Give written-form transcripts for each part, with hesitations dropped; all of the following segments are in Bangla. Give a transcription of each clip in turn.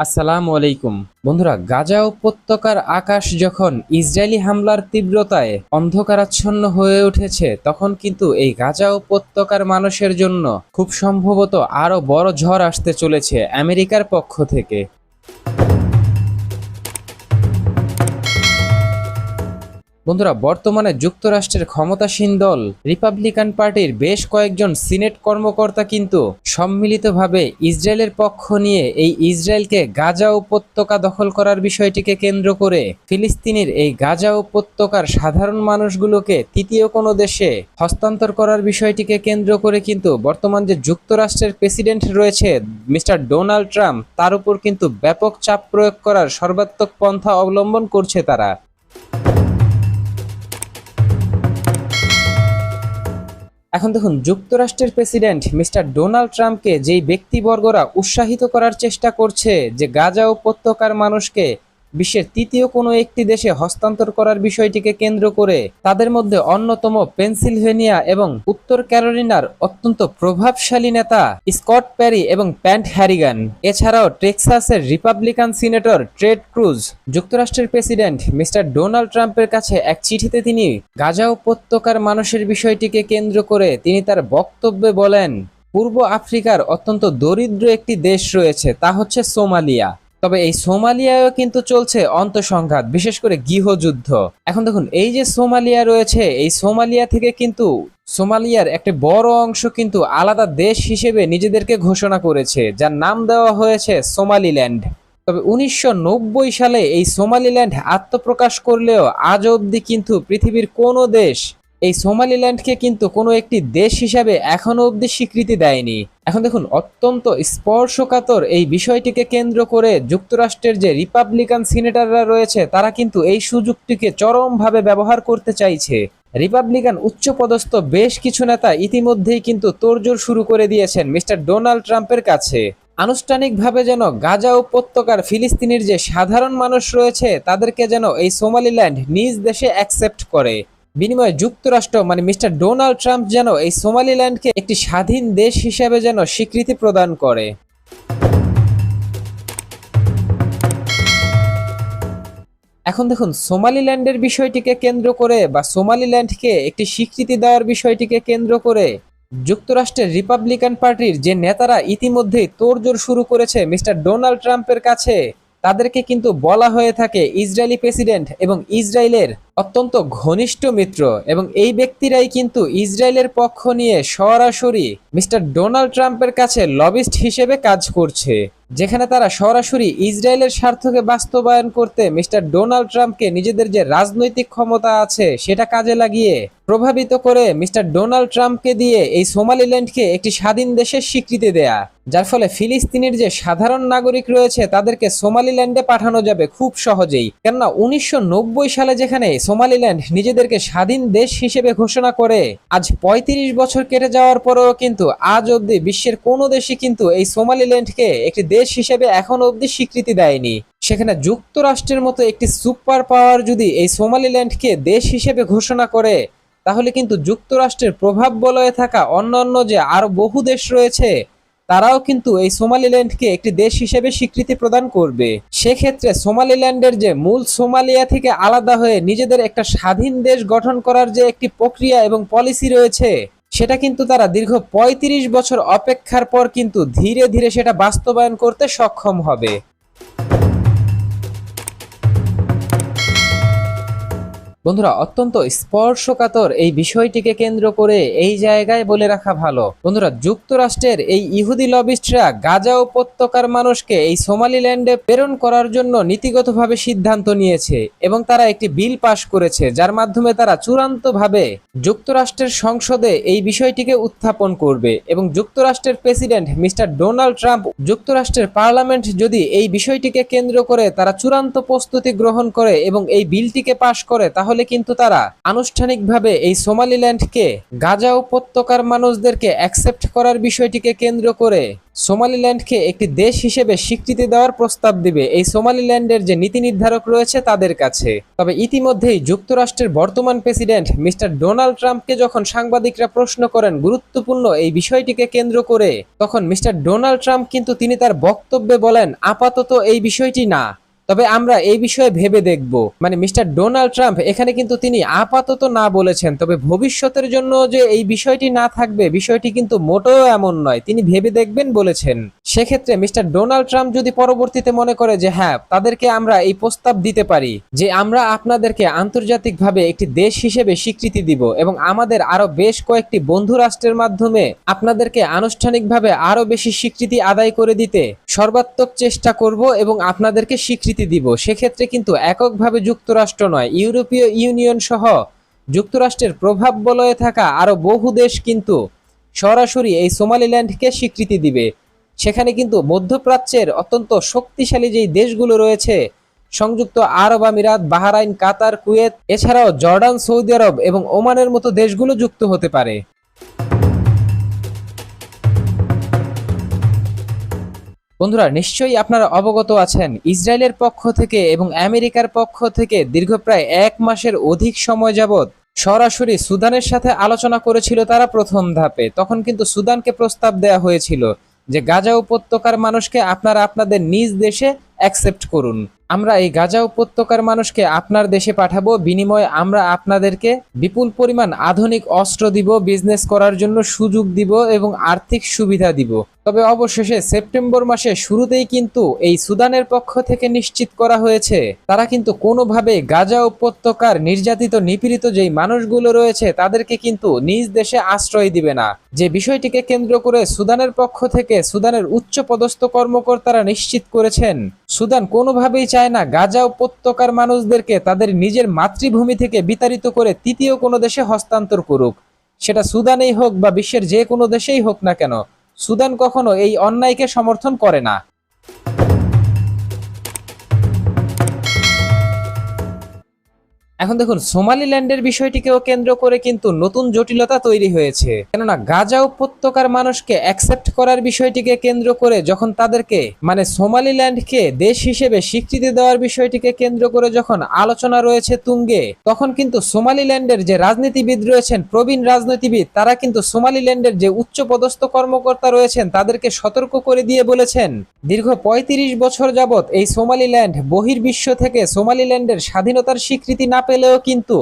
আসসালামু আলাইকুম। বন্ধুরা, গাজা উপত্যকার আকাশ যখন ইসরায়েলি হামলার তীব্রতায় অন্ধকারাচ্ছন্ন হয়ে উঠেছে, তখন কিন্তু এই গাজা উপত্যকার মানুষের জন্য খুব সম্ভবত আরো বড় ঝড় আসতে চলেছে আমেরিকার পক্ষ থেকে। বন্ধুরা, বর্তমানে যুক্তরাষ্ট্রের ক্ষমতাসীন দল রিপাবলিকান পার্টির বেশ কয়েকজন সিনেট কর্মকর্তা কিন্তু সম্মিলিতভাবে ইসরায়েলের পক্ষ নিয়ে এই ইসরায়েলকে গাজা উপত্যকা দখল করার বিষয়টিকে কেন্দ্র করে ফিলিস্তিনের এই গাজা উপত্যকার সাধারণ মানুষগুলোকে তৃতীয় কোনো দেশে হস্তান্তর করার বিষয়টিকে কেন্দ্র করে কিন্তু বর্তমান যে যুক্তরাষ্ট্রের প্রেসিডেন্ট রয়েছে মিস্টার ডোনাল্ড ট্রাম্প, তার উপর কিন্তু ব্যাপক চাপ প্রয়োগ করার সর্বাত্মক পন্থা অবলম্বন করছে তারা। এখন দেখুন, যুক্তরাষ্ট্রের প্রেসিডেন্ট মিস্টার ডোনাল্ড ট্রাম্পকে যেই ব্যক্তিবর্গরা উৎসাহিত করার চেষ্টা করছে যে গাজা উপত্যকার মানুষকে বিশ্বের তৃতীয় কোনো একটি দেশে হস্তান্তর করার বিষয়টিকে কেন্দ্র করে, তাদের মধ্যে অন্যতম পেনসিলভেনিয়া এবং উত্তর ক্যারোলিনার অত্যন্ত প্রভাবশালী নেতা স্কট প্যারি এবং প্যান্ট হ্যারিগান, এছাড়াও টেক্সাসের রিপাবলিকান সিনেটর টেড ক্রুজ যুক্তরাষ্ট্রের প্রেসিডেন্ট মিস্টার ডোনাল্ড ট্রাম্পের কাছে এক চিঠিতে তিনি গাজা উপত্যকার মানুষের বিষয়টিকে কেন্দ্র করে তিনি তার বক্তব্যে বলেন, পূর্ব আফ্রিকার অত্যন্ত দরিদ্র একটি দেশ রয়েছে, তা হচ্ছে সোমালিয়া। তবে এই সোমালিয়ায়ও কিন্তু চলছে অন্তঃসংঘাত, বিশেষ করে গৃহযুদ্ধ। এখন দেখুন, এই যে সোমালিয়া রয়েছে, এই সোমালিয়া থেকে কিন্তু সোমালিয়ার একটা বড় অংশ কিন্তু আলাদা দেশ হিসেবে নিজেদেরকে ঘোষণা করেছে, যার নাম দেওয়া হয়েছে সোমালিল্যান্ড। তবে 1990 সালে এই সোমালিল্যান্ড আত্মপ্রকাশ করলেও আজ অবধি কিন্তু পৃথিবীর কোনো দেশ এই সোমালিল্যান্ডকে কিন্তু কোনো একটি দেশ হিসাবে এখনো অবধি স্বীকৃতি দেয়নি। এখন দেখুন, অত্যন্ত স্পর্শকাতর এই বিষয়টিকে কেন্দ্র করে যুক্তরাষ্ট্রের যে রিপাবলিকান সিনেটররা রয়েছে, তারা কিন্তু এই সুযোগটিকে চরমভাবে ব্যবহার করতে চাইছে। রিপাবলিকান উচ্চপদস্থ বেশ কিছু নেতা ইতিমধ্যেই কিন্তু তোড়জোড় শুরু করে দিয়েছেন মিস্টার ডোনাল্ড ট্রাম্পের কাছে, আনুষ্ঠানিকভাবে যেন গাজা উপত্যকার ফিলিস্তিনের যে সাধারণ মানুষ রয়েছে তাদেরকে যেন এই সোমালিল্যান্ড নিজ দেশে অ্যাকসেপ্ট করে। বিনিময়ে যুক্তরাষ্ট্র মানে মিস্টার ডোনাল্ড ট্রাম্প যেন এই সোমালিল্যান্ডকে একটি স্বাধীন দেশ হিসেবে যেন স্বীকৃতি প্রদান করে। এখন দেখুন, সোমালিল্যান্ডের বিষয়টিকে কেন্দ্র করে বা সোমালিল্যান্ডকে একটি স্বীকৃতি দেওয়ার বিষয়টিকে কেন্দ্র করে যুক্তরাষ্ট্রের রিপাবলিকান পার্টির যে নেতারা ইতিমধ্যেই তোড়জোড় শুরু করেছে মিস্টার ডোনাল্ড ট্রাম্পের কাছে, তাদেরকে কিন্তু বলা হয়ে থাকে ইসরায়েলি প্রেসিডেন্ট এবং ইসরায়েলের অত্যন্ত ঘনিষ্ঠ মিত্র, এবং এই ব্যক্তিরাই কিন্তু ইসরায়েলের পক্ষ নিয়ে সরাসরি মিস্টার ডোনাল্ড ট্রাম্পের কাছে লবিস্ট হিসেবে কাজ করছে, যেখানে তারা সরাসরি ইসরায়েলের স্বার্থকে বাস্তবায়ন করতে মিস্টার ডোনাল্ড ট্রাম্পকে নিজেদের যে রাজনৈতিক ক্ষমতা আছে সেটা কাজে লাগিয়ে প্রভাবিত করে মিস্টার ডোনাল্ড ট্রাম্পকে দিয়ে এই সোমালিল্যান্ডকে একটি স্বাধীন দেশের স্বীকৃতি দেয়া, যার ফলে ফিলিস্তিনের যে সাধারণ নাগরিক রয়েছে তাদেরকে সোমালিল্যান্ডে পাঠানো যাবে খুব সহজেই। কেননা 1990 সালে যেখানে সোমালিল্যান্ড নিজেদেরকে স্বাধীন দেশ হিসেবে ঘোষণা করে, আজ 35 বছর কেটে যাওয়ার পরেও কিন্তু আজ অবধি বিশ্বের কোনো দেশই কিন্তু এই সোমালিল্যান্ডকে একটি দেশ হিসেবে এখন অবধি স্বীকৃতি দেয়নি। সেখানে যুক্তরাষ্ট্রের মতো একটি সুপার পাওয়ার যদি এই সোমালিল্যান্ডকে দেশ হিসেবে ঘোষণা করে, তাহলে কিন্তু যুক্তরাষ্ট্রের প্রভাব বলয়ে থাকা অন্যান্য যে আরো বহু দেশ রয়েছে তারাও কিন্তু এই সোমালিল্যান্ডকে একটি দেশ হিসেবে স্বীকৃতি প্রদান করবে। সেক্ষেত্রে সোমালিল্যান্ডের যে মূল সোমালিয়া থেকে আলাদা হয়ে নিজেদের একটা স্বাধীন দেশ গঠন করার যে একটি প্রক্রিয়া এবং পলিসি রয়েছে, সেটা কিন্তু তারা দীর্ঘ 35 বছর অপেক্ষার পর কিন্তু ধীরে ধীরে সেটা বাস্তবায়ন করতে সক্ষম হবে। বন্ধুরা, অত্যন্ত স্পর্শকাতর এই বিষয়টিকে কেন্দ্র করে এই জায়গায় বলে রাখা ভালো, বন্ধুরা, যুক্তরাষ্ট্রের এই ইহুদি লবিস্টরা গাজা উপত্যকার মানুষকে এই সোমালিল্যান্ডে প্রেরণ করার জন্য নীতিগতভাবে সিদ্ধান্ত নিয়েছে এবং তারা একটি বিল পাশ করেছে, যার মাধ্যমে তারা চূড়ান্তভাবে যুক্তরাষ্ট্রের সংসদে এই বিষয়টিকে উত্থাপন করবে। এবং যুক্তরাষ্ট্রের প্রেসিডেন্ট মিস্টার ডোনাল্ড ট্রাম্প যুক্তরাষ্ট্রের পার্লামেন্ট যদি এই বিষয়টিকে কেন্দ্র করে তারা চূড়ান্ত প্রস্তুতি গ্রহণ করে এবং এই বিলটিকে পাশ করে, তাহলে তাহলে কিন্তু তারা আনুষ্ঠানিকভাবে এই সোমালিল্যান্ডকে গাজা উপত্যকার মানুষদেরকে অ্যাকসেপ্ট করার বিষয়টিকে কেন্দ্র করে সোমালিল্যান্ডকে একটি দেশ হিসেবে স্বীকৃতি দেওয়ার প্রস্তাব দিবে এই সোমালিল্যান্ডের যে নীতি নির্ধারক রয়েছে তাদের কাছে। তবে ইতিমধ্যেই যুক্তরাষ্ট্রের বর্তমান প্রেসিডেন্ট মিস্টার ডোনাল্ড ট্রাম্পকে যখন সাংবাদিকরা প্রশ্ন করেন গুরুত্বপূর্ণ এই বিষয়টিকে কেন্দ্র করে, তখন মিস্টার ডোনাল্ড ট্রাম্প কিন্তু তিনি তার বক্তব্যে বলেন আপাতত এই বিষয়টি না, তবে আমরা এই বিষয়ে ভেবে দেখব। মানে মিস্টার ডোনাল্ড ট্রাম্প এখানে কিন্তু তিনি আপাতত না বলেছেন, তবে ভবিষ্যতের জন্য যে এই বিষয়টি না থাকবে বিষয়টি কিন্তু মোটেও এমন নয়, তিনি ভেবে দেখবেন বলেছেন। সেক্ষেত্রে মিস্টার ডোনাল্ড ট্রাম্প যদি পরবর্তীতে মনে করে যে হ্যাঁ তাদেরকে আমরা এই প্রস্তাব দিতে পারি যে আমরা আপনাদেরকে আন্তর্জাতিকভাবে একটি দেশ হিসেবে স্বীকৃতি দিব এবং আমাদের আরো বেশ কয়েকটি বন্ধু রাষ্ট্রের মাধ্যমে আপনাদেরকে আনুষ্ঠানিকভাবে আরো বেশি স্বীকৃতি আদায় করে দিতে সর্বাত্মক চেষ্টা করব এবং আপনাদেরকে স্বীকৃতি দিব, সেক্ষেত্রে কিন্তু এককভাবে যুক্তরাষ্ট্র নয়, ইউরোপীয় ইউনিয়ন সহ যুক্তরাষ্ট্রের প্রভাব বলয়ে থাকা আরো বহু দেশ কিন্তু সরাসরি এই সোমালিল্যান্ডকে স্বীকৃতি দিবে। সেখানে কিন্তু মধ্যপ্রাচ্যের অত্যন্ত শক্তিশালী যেই দেশগুলো রয়েছে, সংযুক্ত আরব আমিরাত, বাহরাইন, কাতার, কুয়েত, এছাড়াও জর্ডান, সৌদি আরব এবং ওমানের মতো দেশগুলো যুক্ত হতে পারে। বন্ধুরা, নিশ্চয়ই আপনারা অবগত আছেন ইসরায়েলের পক্ষ থেকে এবং আমেরিকার পক্ষ থেকে দীর্ঘ প্রায় 1 মাসের অধিক সময় যাবৎ সরাসরি সুদানের সাথে আলোচনা করেছিল তারা প্রথম ধাপে। তখন কিন্তু সুদানকে প্রস্তাব দেওয়া হয়েছিল যে গাজা উপত্যকার মানুষকে আপনারা আপনাদের নিজ দেশে অ্যাকসেপ্ট করুন, আমরা এই গাজা উপত্যকার মানুষকে আপনার দেশে পাঠাবো, বিনিময়ে আমরা আপনাদেরকে বিপুল পরিমাণ আধুনিক অস্ত্র দিব, বিজনেস করার জন্য সুযোগ দিব এবং আর্থিক সুবিধা দিব। তবে অবশেষে সেপ্টেম্বর মাসের শুরুতেই কিন্তু এই সুদানের পক্ষ থেকে নিশ্চিত করা হয়েছে তারা কিন্তু কোনোভাবে গাজা উপত্যকার নির্যাতিত নিপীড়িত যেই মানুষগুলো রয়েছে তাদেরকে কিন্তু নিজ দেশে আশ্রয় দিবে না। যে বিষয়টিকে কেন্দ্র করে সুদানের পক্ষ থেকে সুদানের উচ্চ পদস্থ কর্মকর্তারা নিশ্চিত করেছেন সুদান কোনোভাবেই চায় না গাজা উপত্যকার মানুষদেরকে তাদের নিজের মাতৃভূমি থেকে বিতাড়িত করে তৃতীয় কোনো দেশে হস্তান্তর করুক, সেটা সুদানেই হোক বা বিশ্বের যে কোনো দেশেই হোক না কেন, সুদান কখনো এই অন্যায়কে সমর্থন করে না। এখন দেখুন সোমালিল্যান্ডের বিষয়টিকেও কেন্দ্র করে কিন্তু নতুন জটিলতা তৈরি হয়েছে, কেননা গাজা উপত্যকার মানুষকে অ্যাকসেপ্ট করার বিষয়টিকে কেন্দ্র করে যখন তাদেরকে মানে সোমালিল্যান্ডকে দেশ হিসেবে স্বীকৃতি দেওয়ার বিষয়টিকে কেন্দ্র করে যখন আলোচনা রয়েছে তুঙ্গে, তখন কিন্তু সোমালিল্যান্ডের যে রাজনীতিবিদ রয়েছেন, প্রবীণ রাজনীতিবিদ, তারা কিন্তু সোমালিল্যান্ডের যে উচ্চ পদস্থ কর্মকর্তা রয়েছেন তাদেরকে সতর্ক করে দিয়ে বলেছেন দীর্ঘ ৩৫ বছর যাবৎ এই সোমালিল্যান্ড বহির্বিশ্ব থেকে সোমালিল্যান্ডের স্বাধীনতার স্বীকৃতি না পেলেও কিন্তু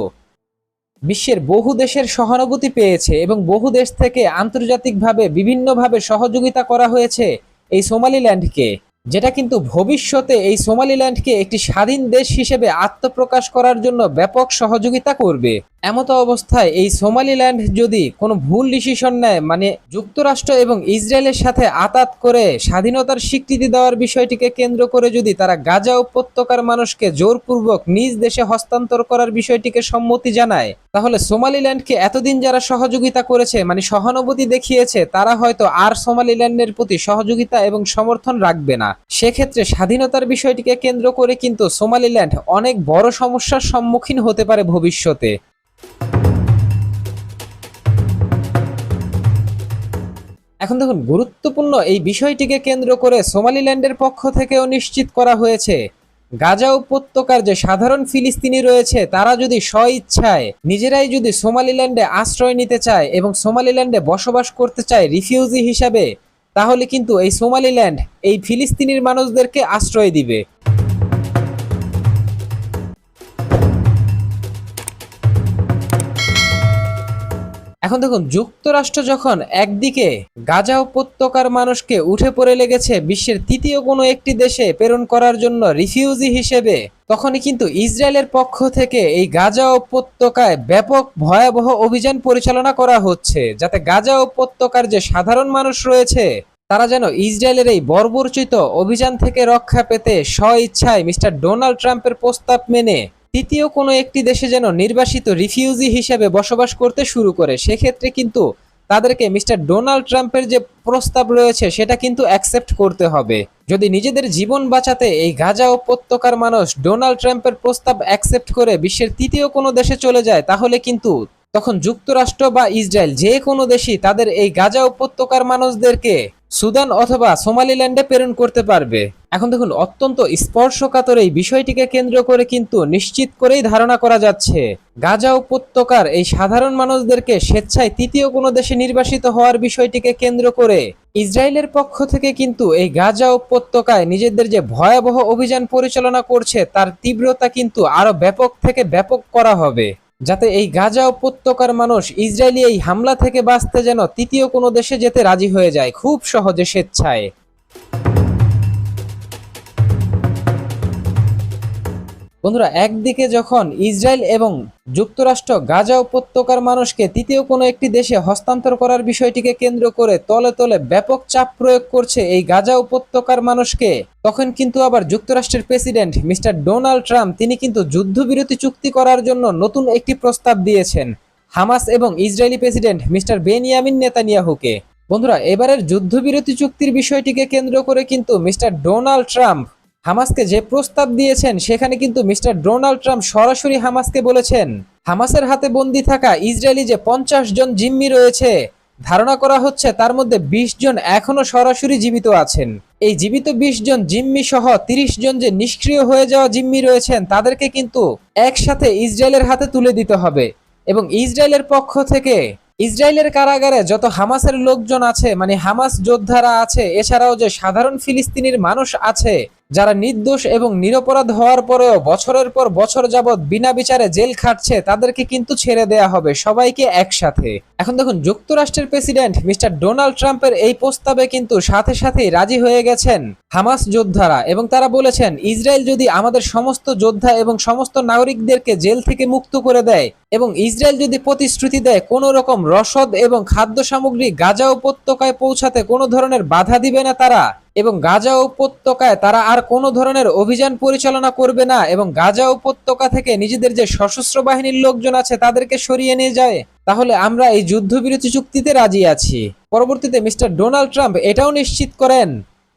বিশ্বের বহু দেশের সহানুভূতি পেয়েছে এবং বহু দেশ থেকে আন্তর্জাতিকভাবে বিভিন্নভাবে সহযোগিতা করা হয়েছে এই সোমালিল্যান্ডকে, যেটা কিন্তু ভবিষ্যতে এই সোমালিল্যান্ডকে একটি স্বাধীন দেশ হিসেবে আত্মপ্রকাশ করার জন্য ব্যাপক সহযোগিতা করবে। এমতো অবস্থায় এই সোমালিল্যান্ড যদি কোনো ভুল ডিসিশন নেয়, মানে যুক্তরাষ্ট্র এবং ইসরায়েলের সাথে আতাত করে স্বাধীনতার স্বীকৃতি দেওয়ার বিষয়টিকে কেন্দ্র করে যদি তারা গাজা উপত্যকার মানুষকে জোরপূর্বক নিজ দেশে হস্তান্তর করার বিষয়টিকে সম্মতি জানায়, তাহলে সোমালিল্যান্ডকে এতদিন যারা সহযোগিতা করেছে মানে সহানুভূতি দেখিয়েছে তারা হয়তো আর সোমালিল্যান্ডের প্রতি সহযোগিতা এবং সমর্থন রাখবে না। সেক্ষেত্রে স্বাধীনতার বিষয়টিকে কেন্দ্র করে কিন্তু সোমালিল্যান্ড অনেক বড় সমস্যার সম্মুখীন হতে পারে ভবিষ্যতে। এখন দেখুন, গুরুত্বপূর্ণ এই বিষয়টিকে কেন্দ্র করে সোমালিল্যান্ডের পক্ষ থেকেও নিশ্চিত করা হয়েছে গাজা উপত্যকার যে সাধারণ ফিলিস্তিনি রয়েছে তারা যদি স্বইচ্ছায় নিজেরাই যদি সোমালিল্যান্ডে আশ্রয় নিতে চায় এবং সোমালিল্যান্ডে বসবাস করতে চায় রিফিউজি হিসাবে, তাহলে কিন্তু এই সোমালিল্যান্ড এই ফিলিস্তিনির মানুষদেরকে আশ্রয় দিবে। এখন দেখুন, যুক্তরাষ্ট্র যখন একদিকে গাজা উপত্যকার মানুষকে উঠে পড়ে লেগেছে বিশ্বের তৃতীয় কোনো একটি দেশে প্রেরণ করার জন্য রিফিউজি হিসেবে, তখনই কিন্তু ইসরায়েলের পক্ষ থেকে এই গাজা উপত্যকায় ব্যাপক ভয়াবহ অভিযান পরিচালনা করা হচ্ছে, যাতে গাজা উপত্যকার যে সাধারণ মানুষ রয়েছে তারা যেন ইসরায়েলের এই বর্বরচিত অভিযান থেকে রক্ষা পেতে স্বইচ্ছায় মিস্টার ডোনাল্ড ট্রাম্পের প্রস্তাব মেনে তৃতীয় কোনো একটি দেশে যেন নির্বাসিত রিফিউজি হিসেবে বসবাস করতে শুরু করে। সেক্ষেত্রে কিন্তু তাদেরকে মিস্টার ডোনাল্ড ট্রাম্পের যে প্রস্তাব রয়েছে সেটা কিন্তু অ্যাকসেপ্ট করতে হবে। যদি নিজেদের জীবন বাঁচাতে এই গাজা উপত্যকার মানুষ ডোনাল্ড ট্রাম্পের প্রস্তাব অ্যাকসেপ্ট করে বিশ্বের তৃতীয় কোনো দেশে চলে যায়, তাহলে কিন্তু তখন যুক্তরাষ্ট্র বা ইসরায়েল যে কোনো দেশই তাদের এই গাজা উপত্যকার মানুষদেরকে সুদান অথবা সোমালিল্যান্ডে প্রেরণ করতে পারবে। এখন দেখুন, অত্যন্ত স্পর্শকাতর এই বিষয়টিকে কেন্দ্র করে কিন্তু নিশ্চিত করেই ধারণা করা যাচ্ছে গাজা উপত্যকার এই সাধারণ মানুষদেরকে স্বেচ্ছায় তৃতীয় কোনো দেশে নির্বাসিত হওয়ার বিষয়টিকে কেন্দ্র করে ইসরায়েলের পক্ষ থেকে কিন্তু এই গাজা উপত্যকায় নিজেদের যে ভয়াবহ অভিযান পরিচালনা করছে তার তীব্রতা কিন্তু আরো ব্যাপক থেকে ব্যাপক করা হবে, যাতে এই গাজা উপত্যকার মানুষ ইসরায়েলি এই হামলা থেকে বাঁচতে যেন তৃতীয় কোনো দেশে যেতে রাজি হয়ে যায় খুব সহজে স্বেচ্ছায়। বন্ধুরা, একদিকে যখন ইসরায়েল এবং যুক্তরাষ্ট্র গাজা উপত্যকার মানুষকে তৃতীয় কোনো একটি দেশে হস্তান্তর করার বিষয়টিকে কেন্দ্র করে তলে তলে ব্যাপক চাপ প্রয়োগ করছে এই গাজা উপত্যকার মানুষকে, তখন কিন্তু আবার যুক্তরাষ্ট্রের প্রেসিডেন্ট মিস্টার ডোনাল্ড ট্রাম্প তিনি কিন্তু যুদ্ধবিরতি চুক্তি করার জন্য নতুন একটি প্রস্তাব দিয়েছেন হামাস এবং ইসরায়েলি প্রেসিডেন্ট মিস্টার বেনিয়ামিন নেতানিয়াহুকে। বন্ধুরা, এবারের যুদ্ধবিরতি চুক্তির বিষয়টিকে কেন্দ্র করে কিন্তু মিস্টার ডোনাল্ড ট্রাম্প হামাসকে যে প্রস্তাব দিয়েছেন সেখানে কিন্তু মিস্টার ডোনাল্ড ট্রাম্প সরাসরি হামাসকে বলেছেন হামাসের হাতে বন্দী থাকা ইসরায়েলি যে 50 জন জিম্মি রয়েছে, ধারণা করা হচ্ছে তার মধ্যে 20 জন এখনো সরাসরি জীবিত আছেন। এই জীবিত 20 জন জিম্মি সহ 30 জন যে নিষ্ক্রিয় হয়ে যাওয়া জিম্মি রয়েছেন তাদেরকে কিন্তু একসাথে ইসরায়েলের হাতে তুলে দিতে হবে এবং ইসরায়েলের পক্ষ থেকে ইসরায়েলের কারাগারে যত হামাসের লোকজন আছে, মানে হামাস যোদ্ধারা আছে, এছাড়াও যে সাধারণ ফিলিস্তিনির মানুষ আছে যারা নির্দোষ এবং নিরপরাধ হওয়ার পরেও বছরের পর বছর যাবৎ বিনা বিচারে জেল খাটছে, তাদেরকে কিন্তু ছেড়ে দেয়া হবে সবাইকে একসাথে। এখন দেখুন, যুক্তরাষ্ট্রের প্রেসিডেন্ট মিস্টার ডোনাল্ড ট্রাম্পের এই প্রস্তাবে কিন্তু সাথে সাথেই রাজি হয়ে গেছেন হামাস যোদ্ধারা এবং তারা বলেছেন ইসরায়েল যদি আমাদের সমস্ত যোদ্ধা এবং সমস্ত নাগরিকদেরকে জেল থেকে মুক্ত করে দেয় এবং ইসরায়েল যদি প্রতিশ্রুতি দেয় কোনো রকম রসদ এবং খাদ্য সামগ্রী গাজা উপত্যকায় পৌঁছাতে কোনো ধরনের বাধা দিবে না তারা, এবং গাজা উপত্যকায় তারা আর কোনো ধরনের অভিযান পরিচালনা করবে না এবং গাজা উপত্যকা থেকে নিজেদের যে সশস্ত্র বাহিনীর লোকজন আছে তাদেরকে সরিয়ে নিয়ে যায়, তাহলে আমরা এই যুদ্ধবিরতি চুক্তিতে রাজি আছি। পরবর্তীতে মিস্টার ডোনাল্ড ট্রাম্প এটাও নিশ্চিত করেন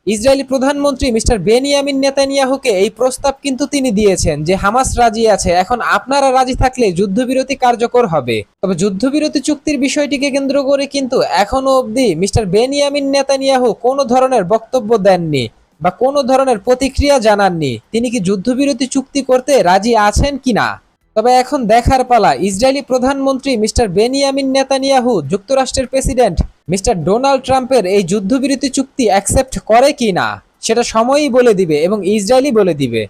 ইসরায়েলি প্রধানমন্ত্রী মিস্টার বেনিয়ামিন নেতানিয়াহুকে এই প্রস্তাব কিন্তু তিনি দিয়েছেন যে হামাস রাজি আছে, এখন আপনারা রাজি থাকলে যুদ্ধবিরতি কার্যকর হবে। তবে যুদ্ধবিরতি চুক্তির বিষয়টিকে কেন্দ্র করে কিন্তু এখনো অবধি মিস্টার বেনিয়ামিন নেতানিয়াহু কোনো ধরনের বক্তব্য দেননি বা কোনো ধরনের প্রতিক্রিয়া জানাননি তিনি কি যুদ্ধবিরতি চুক্তি করতে রাজি আছেন কিনা। তবে এখন দেখার পালা ইসরায়েলি প্রধানমন্ত্রী মিস্টার বেনিয়ামিন নেতানিয়াহু যুক্তরাষ্ট্রের প্রেসিডেন্ট মিস্টার ডোনাল্ড ট্রাম্পের এই যুদ্ধবিরতি চুক্তি অ্যাকসেপ্ট করে কিনা, সেটা সময়ই বলে দিবে এবং ইসরায়েলই বলে দিবে।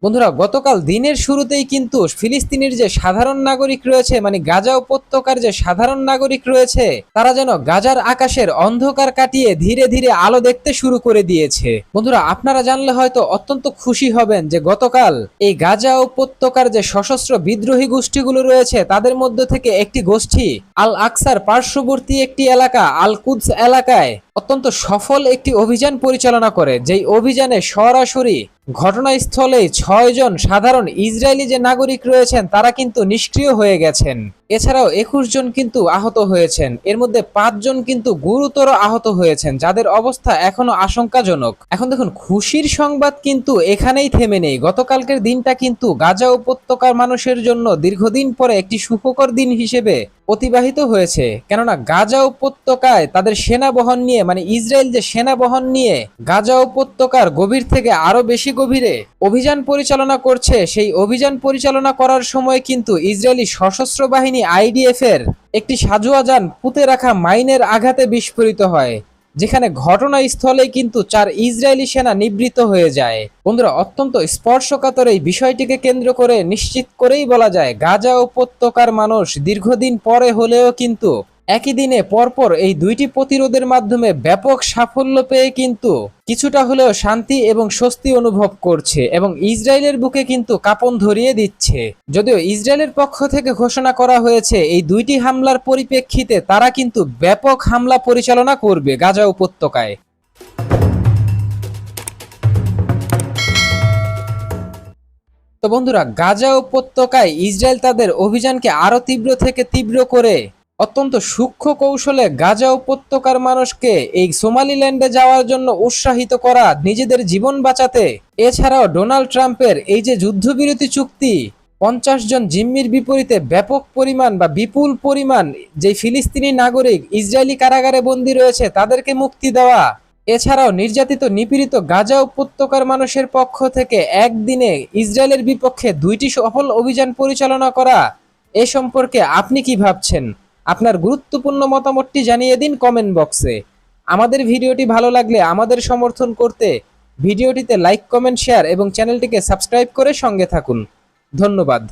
বন্ধুরা, গতকাল দিনের শুরুতেই কিন্তু ফিলিস্তিনের যে সাধারণ নাগরিক রয়েছে, মানে গাজা উপত্যকার যে সাধারণ নাগরিক রয়েছে, তারা যেন গাজার আকাশের অন্ধকার কাটিয়ে ধীরে ধীরে আলো দেখতে শুরু করে দিয়েছে। বন্ধুরা, আপনারা জানলে হয়তো অত্যন্ত খুশি হবেন যে গতকাল এই গাজা উপত্যকার যে সশস্ত্র বিদ্রোহী গোষ্ঠীগুলো রয়েছে তাদের মধ্য থেকে একটি গোষ্ঠী আল আকসার পার্শ্ববর্তী একটি এলাকা আল কুদস এলাকায় অত্যন্ত সফল একটি অভিযান পরিচালনা করে, যেই অভিযানে সরাসরি ঘটনাস্থলে 6 জন সাধারণ ইসরায়েলি যে নাগরিক রয়েছেন তারা কিন্তু নিষ্ক্রিয় হয়ে গেছেন। এছাড়াও 21 জন কিন্তু আহত হয়েছেন, এর মধ্যে 5 জন কিন্তু গুরুতর আহত হয়েছেন যাদের অবস্থা এখনো আশঙ্কাজনক। এখন দেখুন, খুশির সংবাদ কিন্তু এখানেই থেমে নেই। গতকালকের দিনটা কিন্তু গাজা উপত্যকার মানুষের জন্য দীর্ঘদিন পরে একটি সুখকর দিন হিসেবে অতিবাহিত হয়েছে, কেননা গাজা উপত্যকায় তাদের সেনাবহন নিয়ে, মানে ইসরায়েল যে সেনাবহন নিয়ে গাজা উপত্যকার গভীর থেকে আরো বেশি গভীরে অভিযান পরিচালনা করছে, সেই অভিযান পরিচালনা করার সময় কিন্তু ইসরায়েলি সশস্ত্র বাহিনী আইডিএফ এর একটি সাজোয়াজান পুঁতে রাখা মাইনের আঘাতে বিস্ফোরিত হয়, যেখানে ঘটনাস্থলেই কিন্তু 4 ইসরায়েলি সেনা নিবৃত্ত হয়ে যায়। বন্ধুরা, অত্যন্ত স্পর্শকাতর এই বিষয়টিকে কেন্দ্র করে নিশ্চিত করেই বলা যায় গাজা উপত্যকার মানুষ দীর্ঘদিন পরে হলেও কিন্তু একই দিনে পরপর এই দুইটি প্রতিরোধের মাধ্যমে ব্যাপক সাফল্য পেয়ে কিন্তু কিছুটা হলেও শান্তি এবং স্বস্তি অনুভব করছে এবং ইসরায়েলের বুকে কিন্তু কাঁপন ধরিয়ে দিচ্ছে। যদিও ইসরায়েলের পক্ষ থেকে ঘোষণা করা হয়েছে এই দুইটি হামলার পরিপ্রেক্ষিতে তারা কিন্তু ব্যাপক হামলা পরিচালনা করবে গাজা উপত্যকায়। তো বন্ধুরা, গাজা উপত্যকায় ইসরায়েল তাদের অভিযানকে আরো তীব্র থেকে তীব্র করে অত্যন্ত সূক্ষ্ম কৌশলে গাজা উপত্যকার মানুষকে এই সোমালিল্যান্ডে যাওয়ার জন্য উৎসাহিত করা, নিজেদের জীবন বাঁচাতে। এছাড়াও ডোনাল্ড ট্রাম্পের এই যে যুদ্ধবিরতি চুক্তি, 50 জন জিম্মির বিপরীতে ব্যাপক পরিমাণ বা বিপুল পরিমাণ যে ফিলিস্তিনি নাগরিক ইসরায়েলি কারাগারে বন্দী রয়েছে তাদেরকে মুক্তি দেওয়া, এছাড়াও নির্যাতিত নিপীড়িত গাজা উপত্যকার মানুষের পক্ষ থেকে একদিনে ইসরায়েলের বিপক্ষে 2টি সফল অভিযান পরিচালনা করা, এ সম্পর্কে আপনি কি ভাবছেন? আপনার গুরুত্বপূর্ণ মতামতটি জানিয়ে দিন কমেন্ট বক্সে। আমাদের ভিডিওটি ভালো লাগলে আমাদের সমর্থন করতে ভিডিওটিতে লাইক, কমেন্ট, শেয়ার এবং চ্যানেলটিকে সাবস্ক্রাইব করে সঙ্গে থাকুন। ধন্যবাদ।